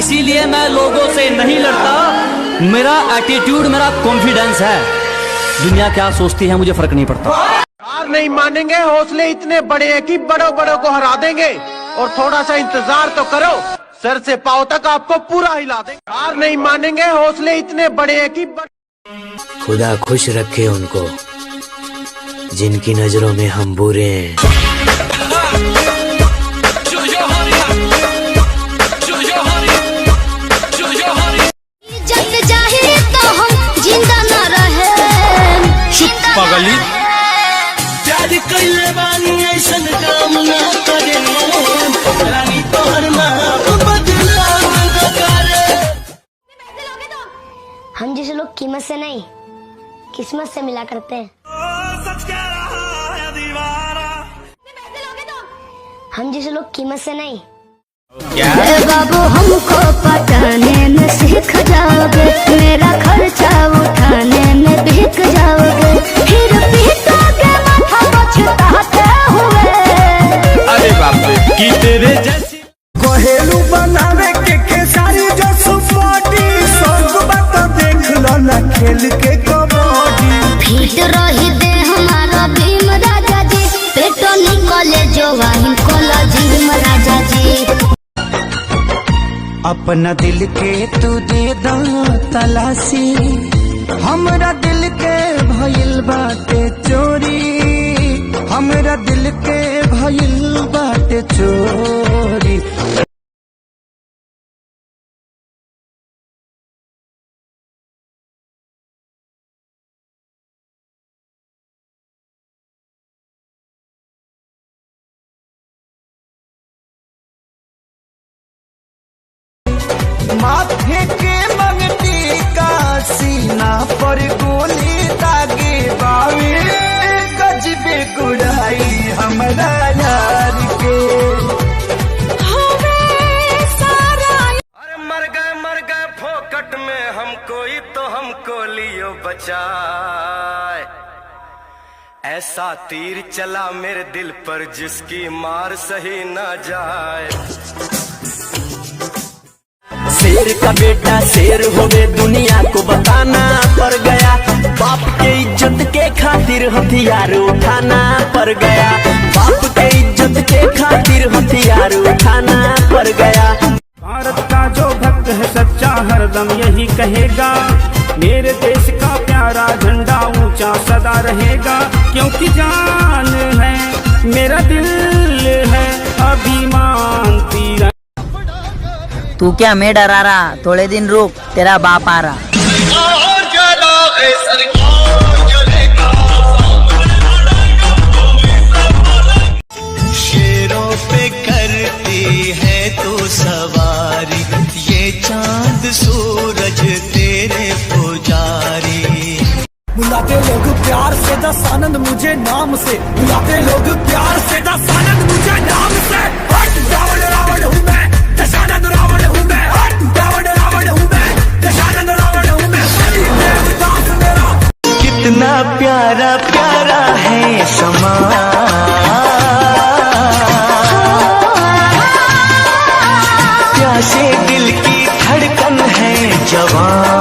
इसीलिए मैं लोगों से नहीं लड़ता। मेरा एटीट्यूड, मेरा कॉन्फिडेंस है। दुनिया क्या सोचती है मुझे फर्क नहीं पड़ता। हार नहीं मानेंगे, हौसले इतने बड़े हैं कि बड़ों बड़ों को हरा देंगे। और थोड़ा सा इंतजार तो करो, सर से पांव तक आपको पूरा हिला देंगे। हार नहीं मानेंगे, हौसले इतने बड़े हैं कि खुदा खुश रखे उनको जिनकी नजरों में हम बुरे हैं। पगली प्यार कइले बानी ऐसन काम ना करे रानी तोहर नाम बदनाम न करे। हम जिसे लोग कीमत से नहीं किस्मत से मिला करते हैं। सच कह रहा है दीवारा। हम जिसे लोग कीमत से नहीं बाबू हमको पटाने में सीख जाओगे, मेरा खर्चा उठाने में बिक जाओगे, फिर पीटोगे माथा पछताते हुए। अरे बाप रे कि तेरे जैसी घरेलू बनावे के सारी जो सुपाटी सब बात देख लो ना खेल के कबड्डी। फिट रही दे हमारा भीम राजा जी, पेटो निकले जो वाहिन कोला जी राजा जी। अपना दिल के तू दे दा तलाशी, हमरा दिल के भइल बाटे चोरी, हमरा दिल के भइल बाटे चोरी। माथे के मंगती का सीना पर गोली दागे बावे, गजबे गुड़ाई हमरा यार के। अरे मर गए फोकट में हमको ही तो हमको लियो बचाए। ऐसा तीर चला मेरे दिल पर जिसकी मार सही ना जाए। शेर का बेटा शेर होवे दुनिया को बताना पड़ गया, बाप के इज्जत के खातिर हथियार उठाना पड़ गया, बाप के इज्जत के खातिर हथियार उठाना पड़ गया। भारत का जो भक्त है सच्चा हरदम यही कहेगा, मेरे देश का प्यारा झंडा ऊंचा सदा रहेगा, क्योंकि जान है मेरा दिल है अभिमान तीरा। तू क्या मैं डरा रहा, थोड़े दिन रुक तेरा बाप आ रहा। शेरों पे करती है तू सवारी, ये चांद सूरज तेरे पुजारी। बुलाते लोग प्यार से दस आनंद मुझे नाम से, बुलाते लोग प्यार से दस आनंद मुझे नाम से। हट रावण रावण हूँ मैं, दशानंद रावण हूँ मैं, हट रावण रावण हूँ मैं, दशानंद रावण हूँ मैं। देवदास मेरा कितना प्यारा प्यारा है समा, प्यासे दिल की धड़कन है जवान।